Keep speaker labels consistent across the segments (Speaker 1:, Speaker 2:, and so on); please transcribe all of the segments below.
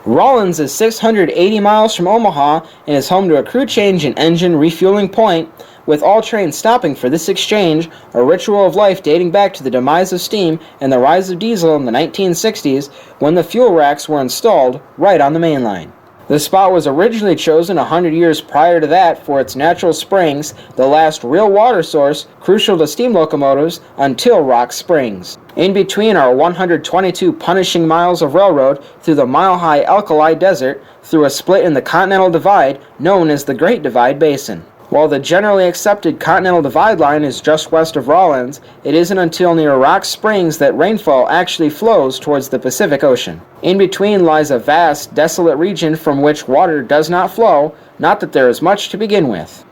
Speaker 1: Rawlins is 680 miles from Omaha and is home to a crew change and engine refueling point, with all trains stopping for this exchange, a ritual of life dating back to the demise of steam and the rise of diesel in the 1960s, when the fuel racks were installed right on the main line. The spot was originally chosen 100 years prior to that for its natural springs, the last real water source crucial to steam locomotives until Rock Springs. In between are 122 punishing miles of railroad through the mile-high alkali desert through a split in the Continental Divide known as the Great Divide Basin. While the generally accepted Continental Divide line is just west of Rawlins, it isn't until near Rock Springs that rainfall actually flows towards the Pacific Ocean. In between lies a vast, desolate region from which water does not flow, not that there is much to begin with.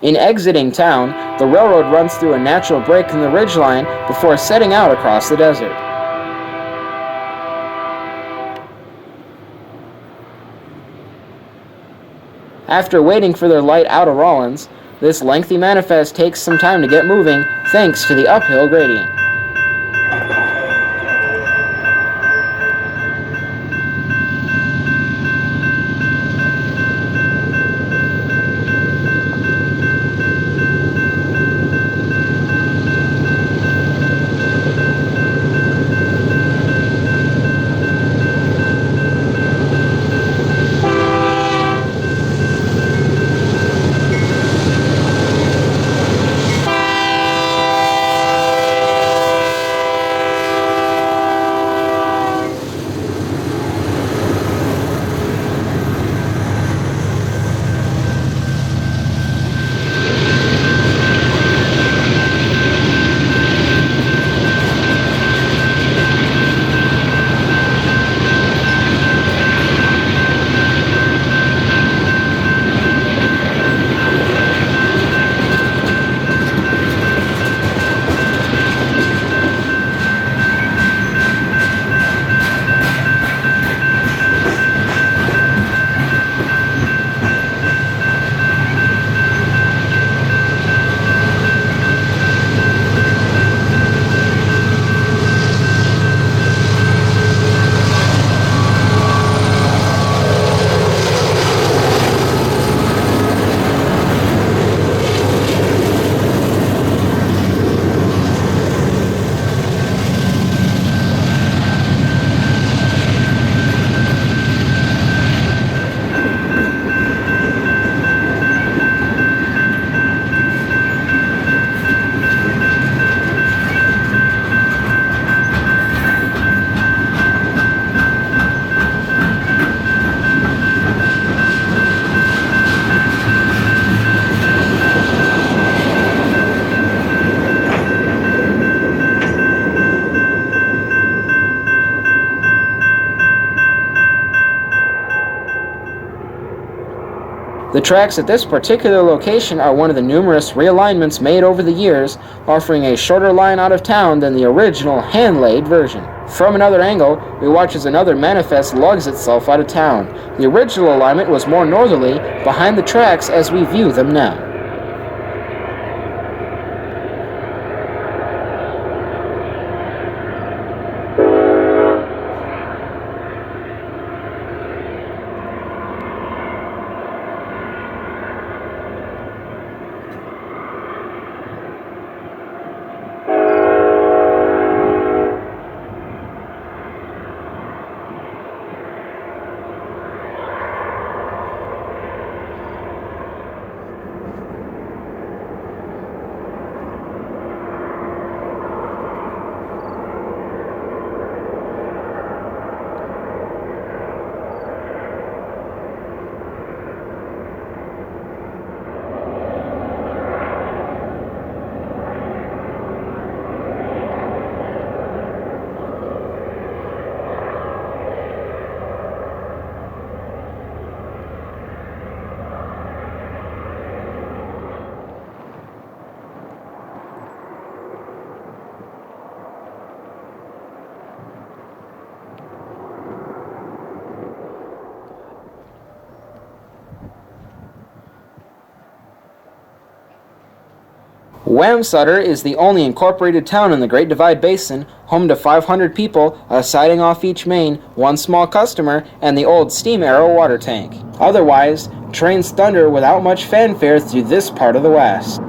Speaker 1: In exiting town, the railroad runs through a natural break in the ridgeline before setting out across the desert. After waiting for their light out of Rawlins, this lengthy manifest takes some time to get moving thanks to the uphill gradient. The tracks at this particular location are one of the numerous realignments made over the years, offering a shorter line out of town than the original hand-laid version. From another angle, we watch as another manifest lugs itself out of town. The original alignment was more northerly, behind the tracks as we view them now. Wamsutter is the only incorporated town in the Great Divide Basin, home to 500 people, a siding off each main, one small customer, and the old steam arrow water tank. Otherwise, trains thunder without much fanfare through this part of the West.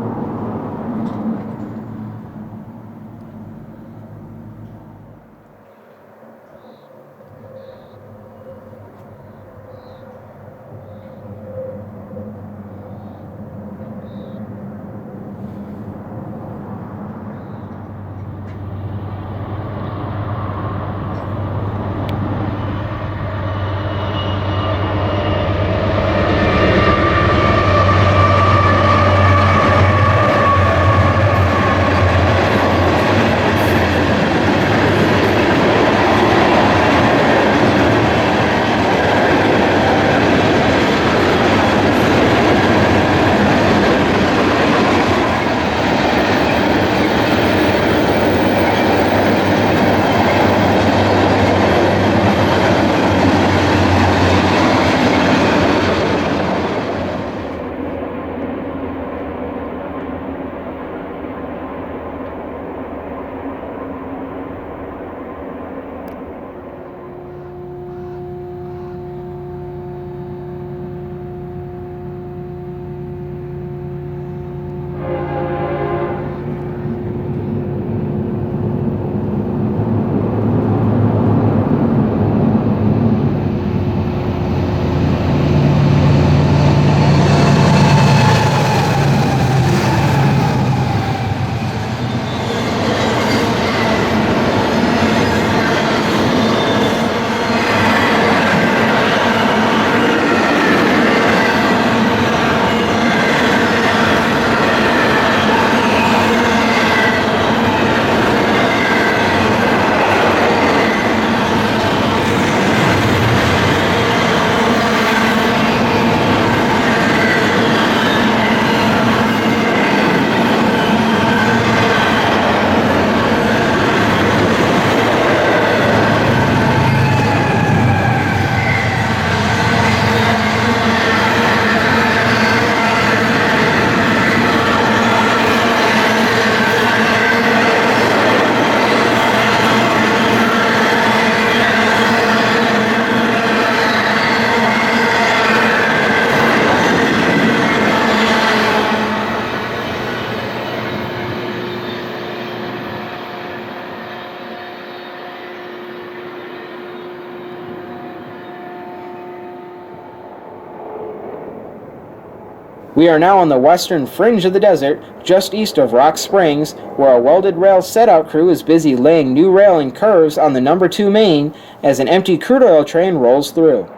Speaker 1: We are now on the western fringe of the desert, just east of Rock Springs, where a welded rail set-out crew is busy laying new railing curves on the number 2 main as an empty crude oil train rolls through.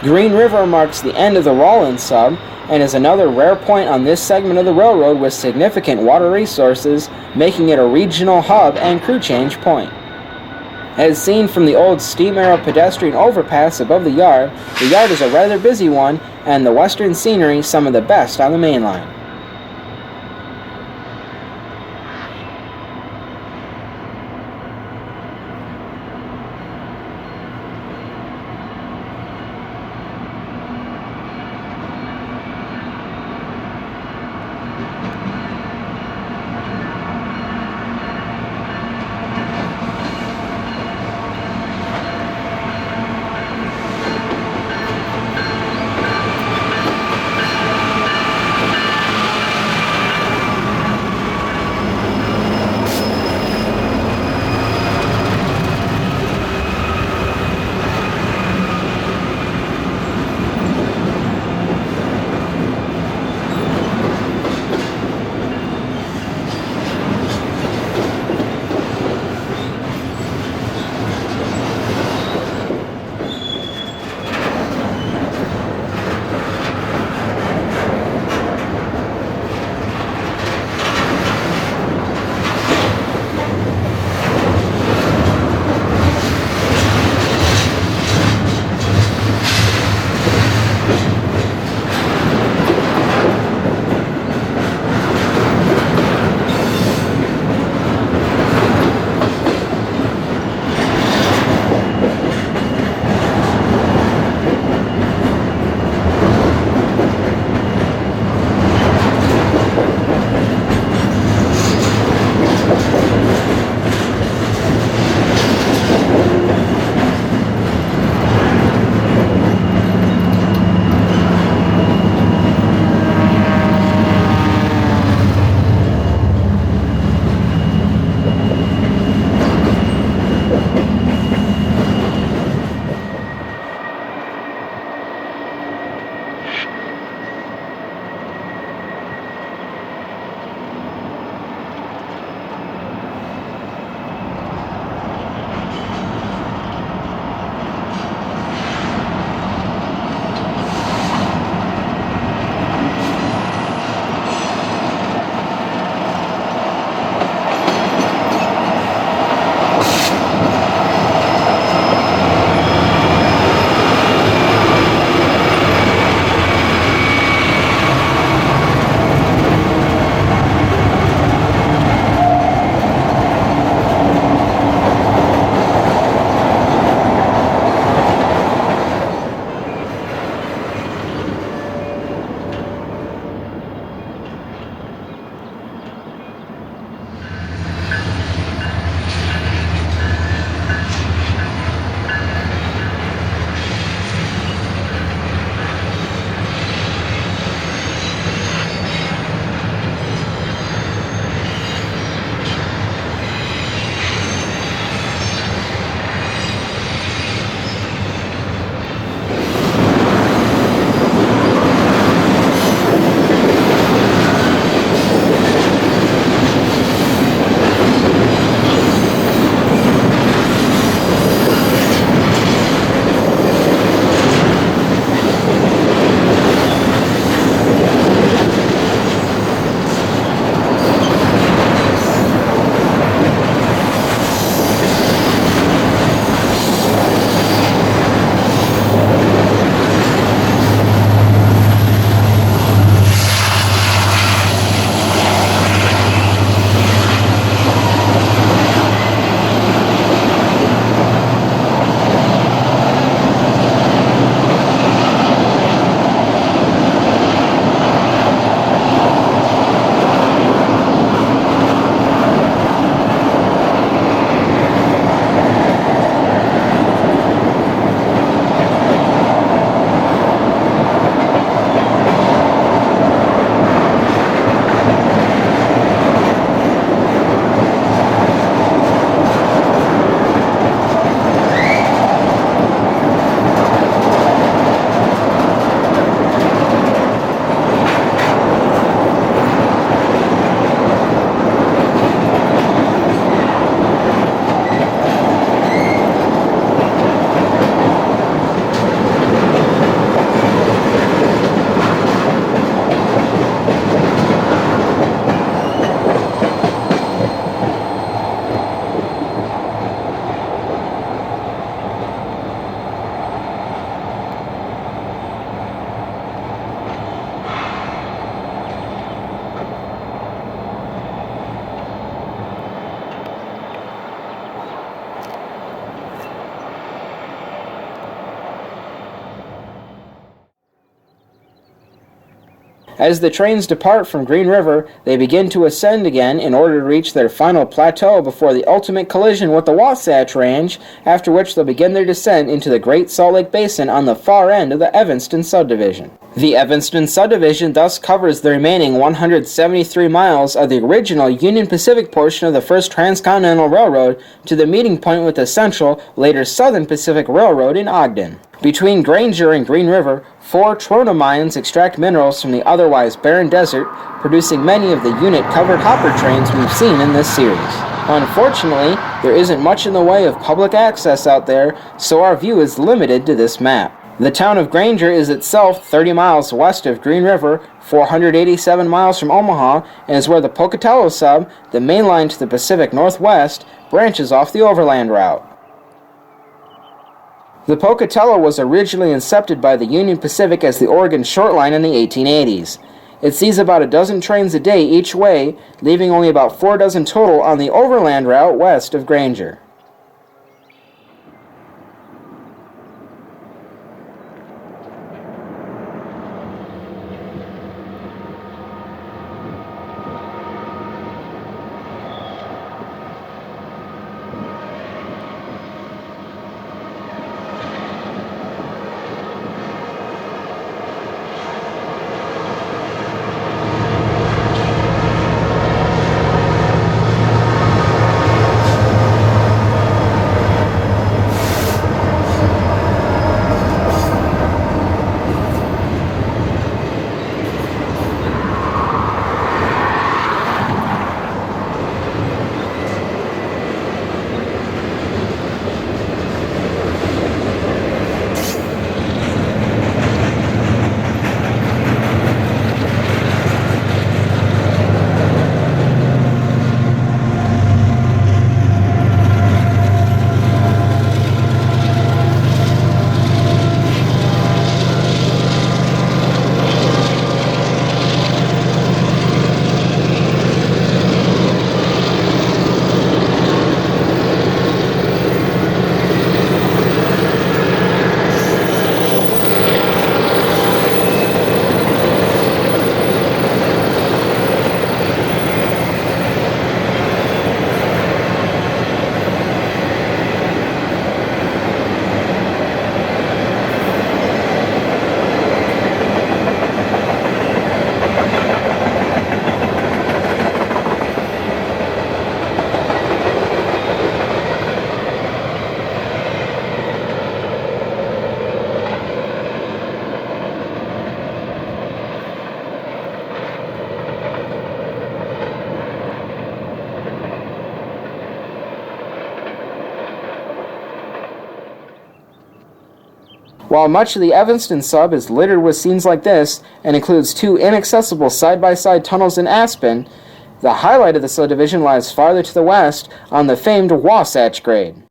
Speaker 1: Green River marks the end of the Rawlins Sub and is another rare point on this segment of the railroad with significant water resources, making it a regional hub and crew change point. As seen from the old steam era pedestrian overpass above the yard is a rather busy one, and the western scenery some of the best on the main line. As the trains depart from Green River, they begin to ascend again in order to reach their final plateau before the ultimate collision with the Wasatch Range, after which they'll begin their descent into the Great Salt Lake Basin on the far end of the Evanston Subdivision. The Evanston Subdivision thus covers the remaining 173 miles of the original Union Pacific portion of the first Transcontinental Railroad to the meeting point with the Central, later Southern Pacific Railroad in Ogden. Between Granger and Green River, 4 trona mines extract minerals from the otherwise barren desert, producing many of the unit-covered hopper trains we've seen in this series. Unfortunately, there isn't much in the way of public access out there, so our view is limited to this map. The town of Granger is itself 30 miles west of Green River, 487 miles from Omaha, and is where the Pocatello Sub, the main line to the Pacific Northwest, branches off the Overland Route. The Pocatello was originally incepted by the Union Pacific as the Oregon Short Line in the 1880s. It sees about a dozen trains a day each way, leaving only about 4 dozen total on the Overland Route west of Granger. While much of the Evanston Sub is littered with scenes like this and includes 2 inaccessible side-by-side tunnels in Aspen, the highlight of the subdivision lies farther to the west on the famed Wasatch Grade.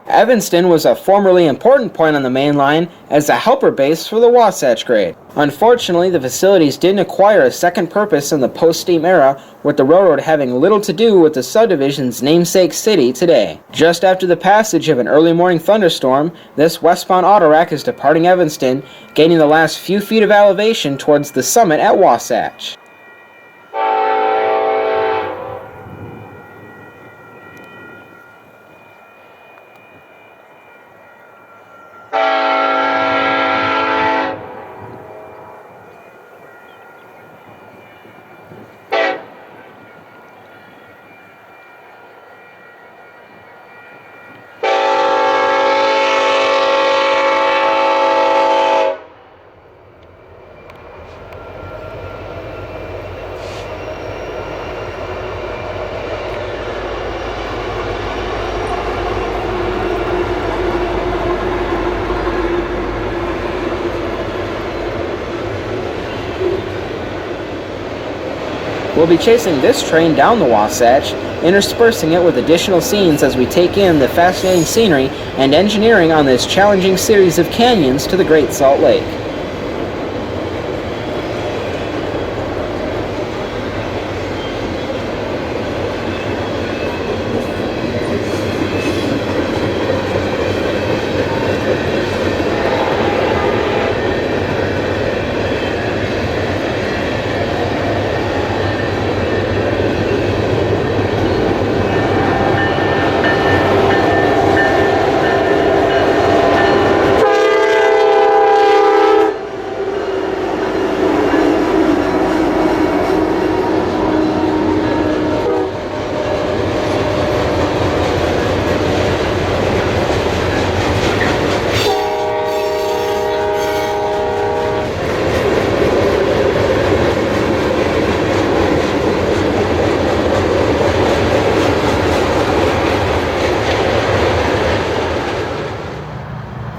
Speaker 1: Evanston was a formerly important point on the main line as a helper base for the Wasatch Grade. Unfortunately, the facilities didn't acquire a second purpose in the post-steam era, with the railroad having little to do with the subdivision's namesake city today. Just after the passage of an early morning thunderstorm, this westbound autorack is departing Evanston, gaining the last few feet of elevation towards the summit at Wasatch. We'll be chasing this train down the Wasatch, interspersing it with additional scenes as we take in the fascinating scenery and engineering on this challenging series of canyons to the Great Salt Lake.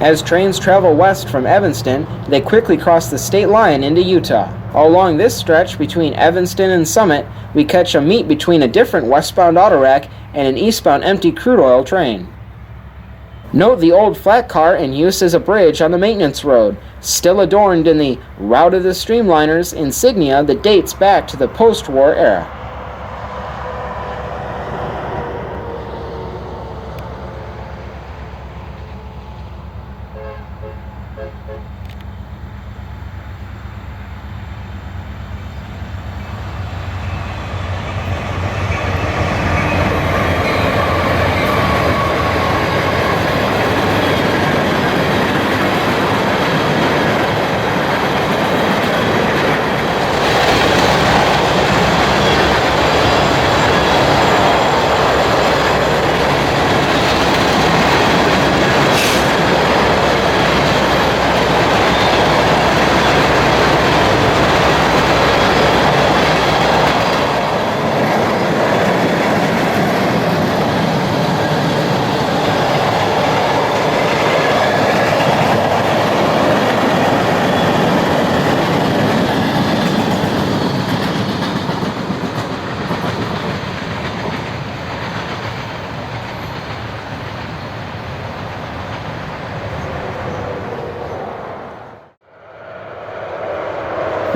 Speaker 1: As trains travel west from Evanston, they quickly cross the state line into Utah. Along this stretch between Evanston and Summit, we catch a meet between a different westbound autorack and an eastbound empty crude oil train. Note the old flat car in use as a bridge on the maintenance road, still adorned in the Route of the Streamliners insignia that dates back to the post-war era.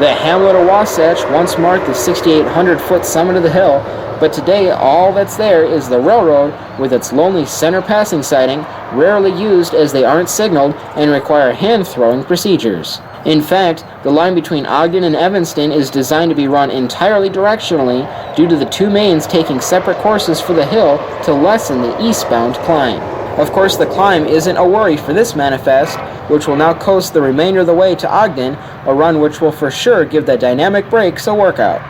Speaker 1: The hamlet of Wasatch once marked the 6,800-foot summit of the hill, but today all that's there is the railroad with its lonely center passing siding, rarely used as they aren't signaled and require hand-throwing procedures. In fact, the line between Ogden and Evanston is designed to be run entirely directionally due to the two mains taking separate courses for the hill to lessen the eastbound climb. Of course, the climb isn't a worry for this manifest, which will now coast the remainder of the way to Ogden, a run which will for sure give the dynamic brakes a workout.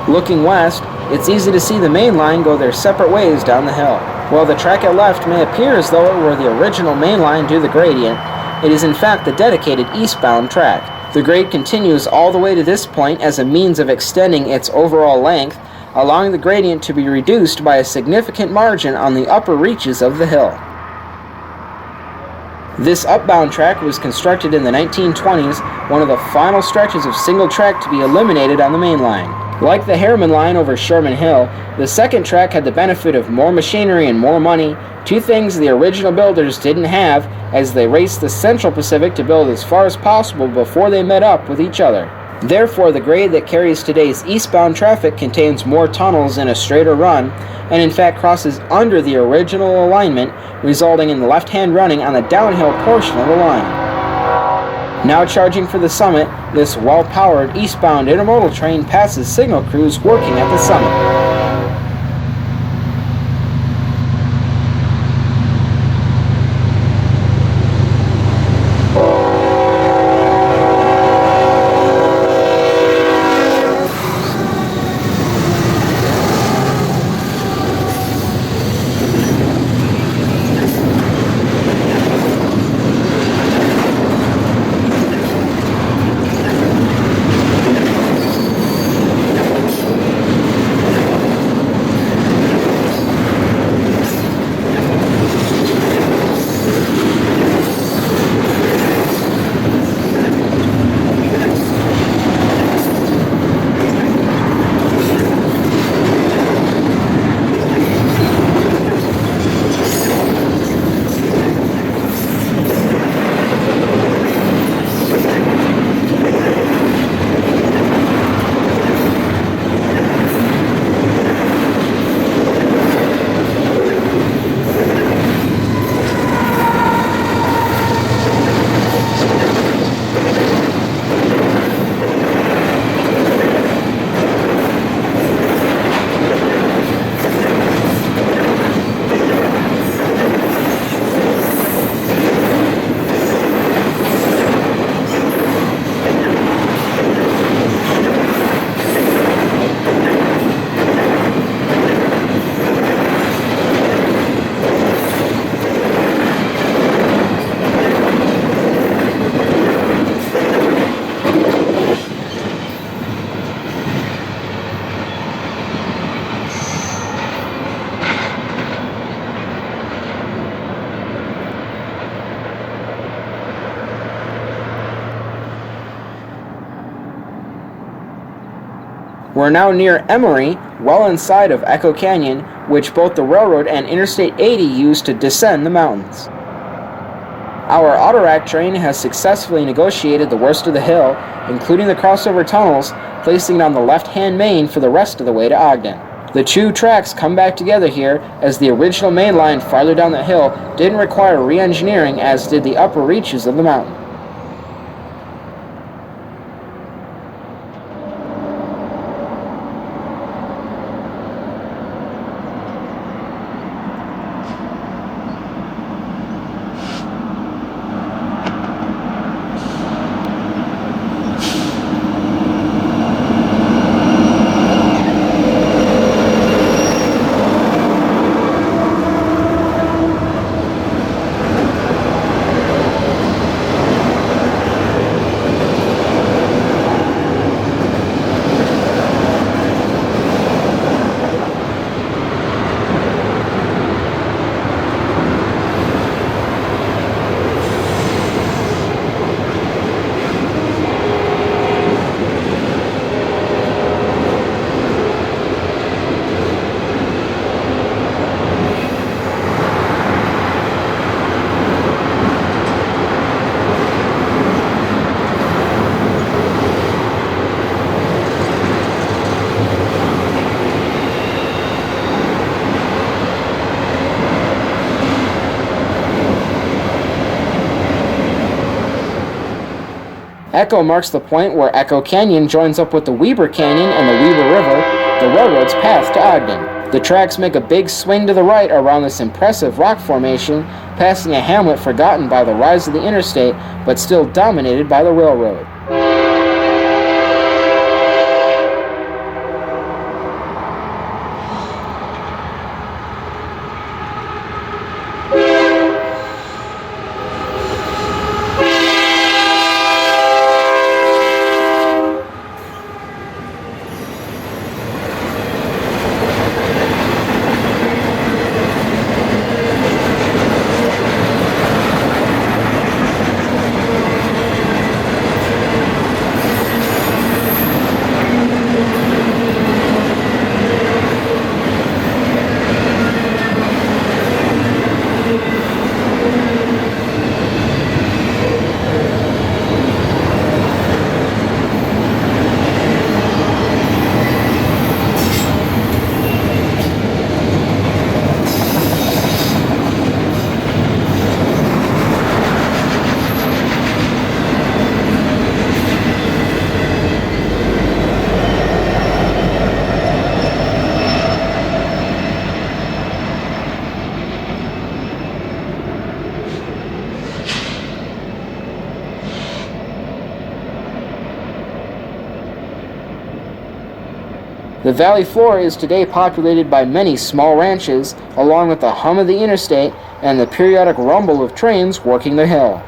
Speaker 1: Looking west, it's easy to see the main line go their separate ways down the hill. While the track at left may appear as though it were the original main line due to the gradient, it is in fact the dedicated eastbound track. The grade continues all the way to this point as a means of extending its overall length, allowing the gradient to be reduced by a significant margin on the upper reaches of the hill. This upbound track was constructed in the 1920s, one of the final stretches of single track to be eliminated on the main line. Like the Harriman line over Sherman Hill, the second track had the benefit of more machinery and more money, two things the original builders didn't have, as they raced the Central Pacific to build as far as possible before they met up with each other. Therefore, the grade that carries today's eastbound traffic contains more tunnels in a straighter run, and in fact crosses under the original alignment, resulting in the left-hand running on the downhill portion of the line. Now charging for the summit, this well-powered eastbound intermodal train passes signal crews working at the summit. We're now near Emory, well inside of Echo Canyon, which both the railroad and Interstate 80 use to descend the mountains. Our Autorack train has successfully negotiated the worst of the hill, including the crossover tunnels, placing it on the left-hand main for the rest of the way to Ogden. The two tracks come back together here, as the original main line farther down the hill didn't require re-engineering as did the upper reaches of the mountain. Echo marks the point where Echo Canyon joins up with the Weber Canyon and the Weber River, the railroad's path to Ogden. The tracks make a big swing to the right around this impressive rock formation, passing a hamlet forgotten by the rise of the interstate, but still dominated by the railroad. The valley floor is today populated by many small ranches, along with the hum of the interstate and the periodic rumble of trains working the hill.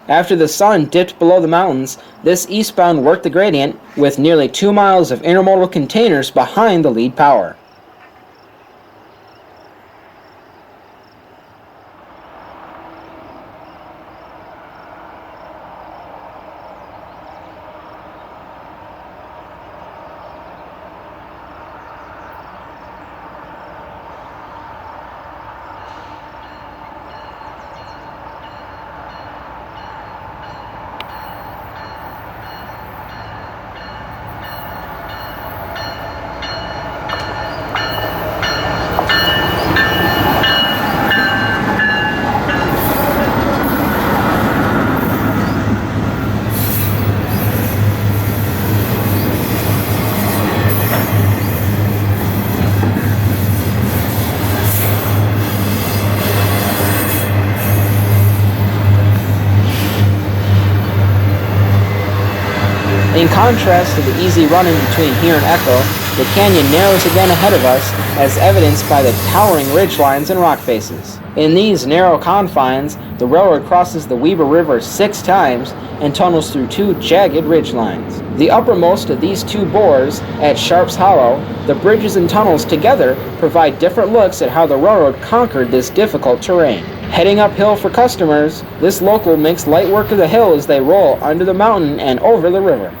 Speaker 1: After the sun dipped below the mountains, this eastbound worked the gradient with nearly 2 miles of intermodal containers behind the lead power. In contrast to the easy running between here and Echo, the canyon narrows again ahead of us, as evidenced by the towering ridgelines and rock faces. In these narrow confines, the railroad crosses the Weber River 6 times and tunnels through 2 jagged ridgelines. The uppermost of these 2 bores, at Sharp's Hollow, the bridges and tunnels together provide different looks at how the railroad conquered this difficult terrain. Heading uphill for customers, this local makes light work of the hill as they roll under the mountain and over the river.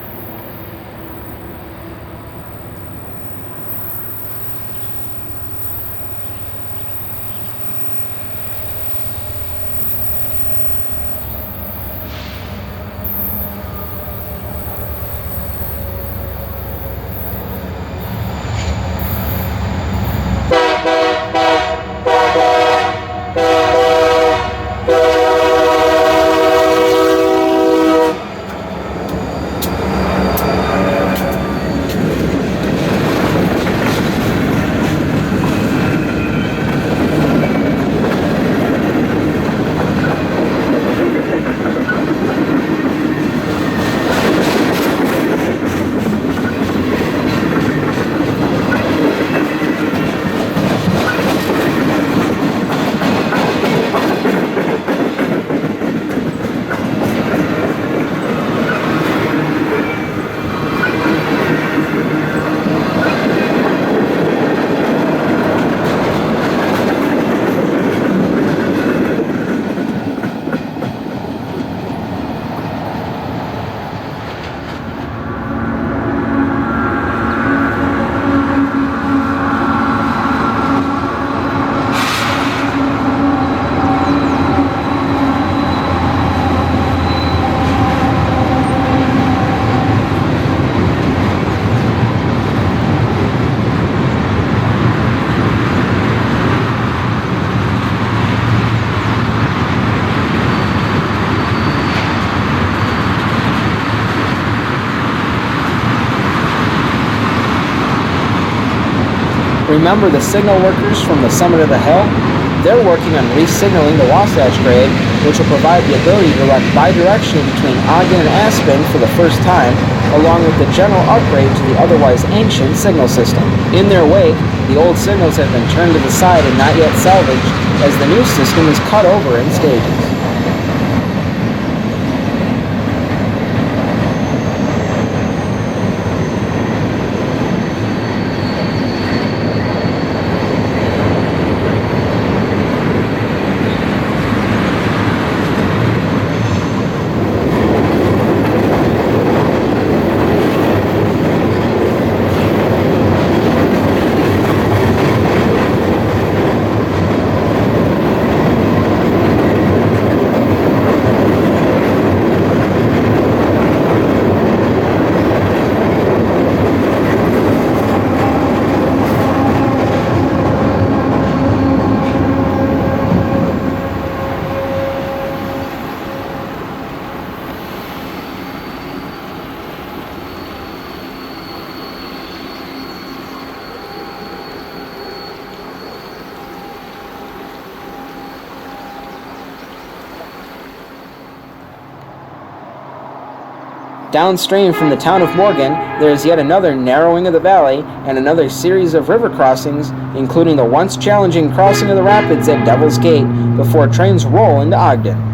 Speaker 1: Remember the signal workers from the summit of the hill? They're working on re-signaling the Wasatch grade, which will provide the ability to run bidirectionally between Ogden and Aspen for the first time, along with the general upgrade to the otherwise ancient signal system. In their wake, the old signals have been turned to the side and not yet salvaged, as the new system is cut over in stages. Downstream from the town of Morgan, there is yet another narrowing of the valley and another series of river crossings, including the once challenging crossing of the rapids at Devil's Gate before trains roll into Ogden.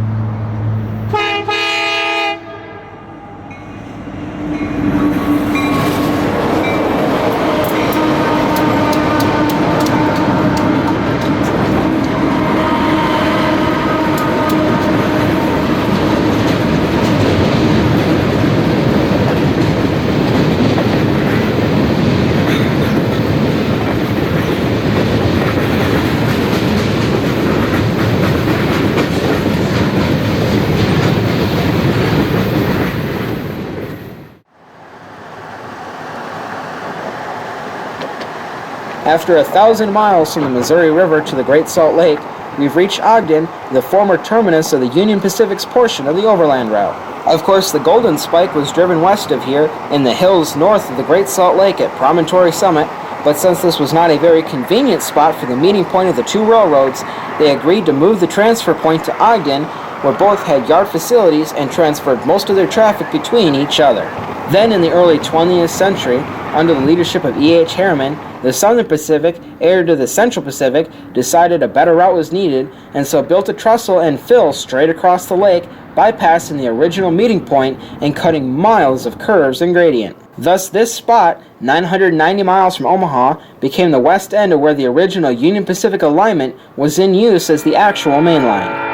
Speaker 1: After 1,000 miles from the Missouri River to the Great Salt Lake, we've reached Ogden, the former terminus of the Union Pacific's portion of the Overland Route. Of course, the Golden Spike was driven west of here in the hills north of the Great Salt Lake at Promontory Summit, but since this was not a very convenient spot for the meeting point of the two railroads, they agreed to move the transfer point to Ogden, where both had yard facilities and transferred most of their traffic between each other. Then in the early 20th century, under the leadership of E.H. Harriman, the Southern Pacific, heir to the Central Pacific, decided a better route was needed, and so built a trestle and fill straight across the lake, bypassing the original meeting point and cutting miles of curves and gradient. Thus this spot, 990 miles from Omaha, became the west end of where the original Union Pacific alignment was in use as the actual main line.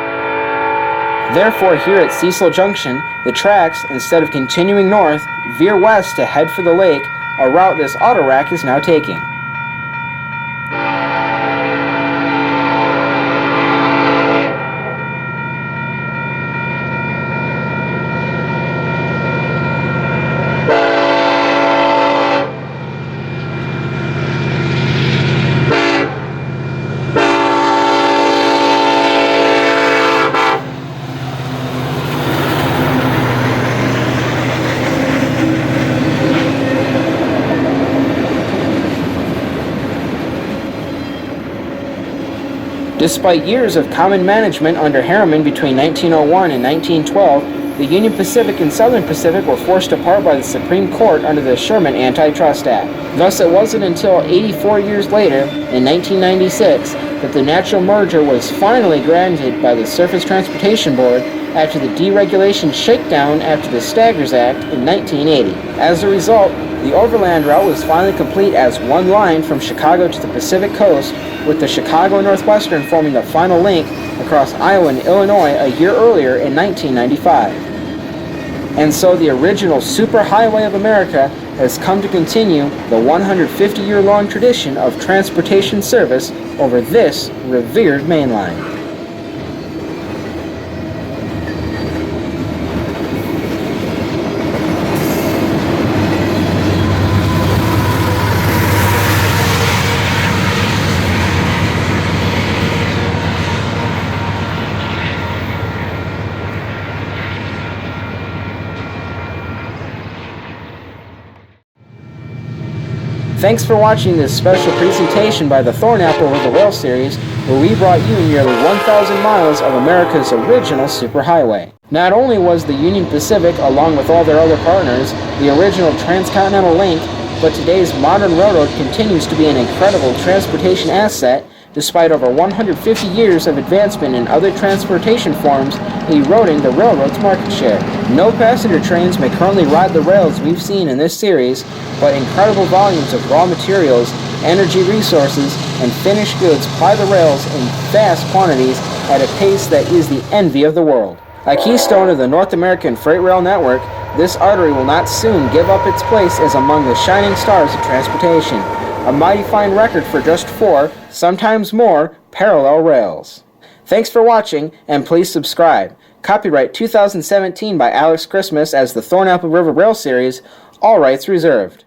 Speaker 1: Therefore, here at Cecil Junction, the tracks, instead of continuing north, veer west to head for the lake, a route this autorack is now taking. Despite years of common management under Harriman between 1901 and 1912, the Union Pacific and Southern Pacific were forced apart by the Supreme Court under the Sherman Antitrust Act. Thus, it wasn't until 84 years later, in 1996, that the natural merger was finally granted by the Surface Transportation Board after the deregulation shakedown after the Staggers Act in 1980. As a result, the Overland Route was finally complete as one line from Chicago to the Pacific Coast, with the Chicago Northwestern forming the final link across Iowa and Illinois a year earlier in 1995. And so the original Superhighway of America has come to continue the 150-year-long tradition of transportation service over this revered main line. Thanks for watching this special presentation by the Thornapple River Rail Series, where we brought you nearly 1,000 miles of America's original superhighway. Not only was the Union Pacific, along with all their other partners, the original transcontinental link, but today's modern railroad continues to be an incredible transportation asset, despite over 150 years of advancement in other transportation forms eroding the railroad's market share. No passenger trains may currently ride the rails we've seen in this series, but incredible volumes of raw materials, energy resources, and finished goods ply the rails in vast quantities at a pace that is the envy of the world. A keystone of the North American freight rail network, this artery will not soon give up its place as among the shining stars of transportation, a mighty fine record for just 4, sometimes more, parallel rails. Thanks for watching, and please subscribe. Copyright 2017 by Alex Christmas as the Thornapple River Rail Series, all rights reserved.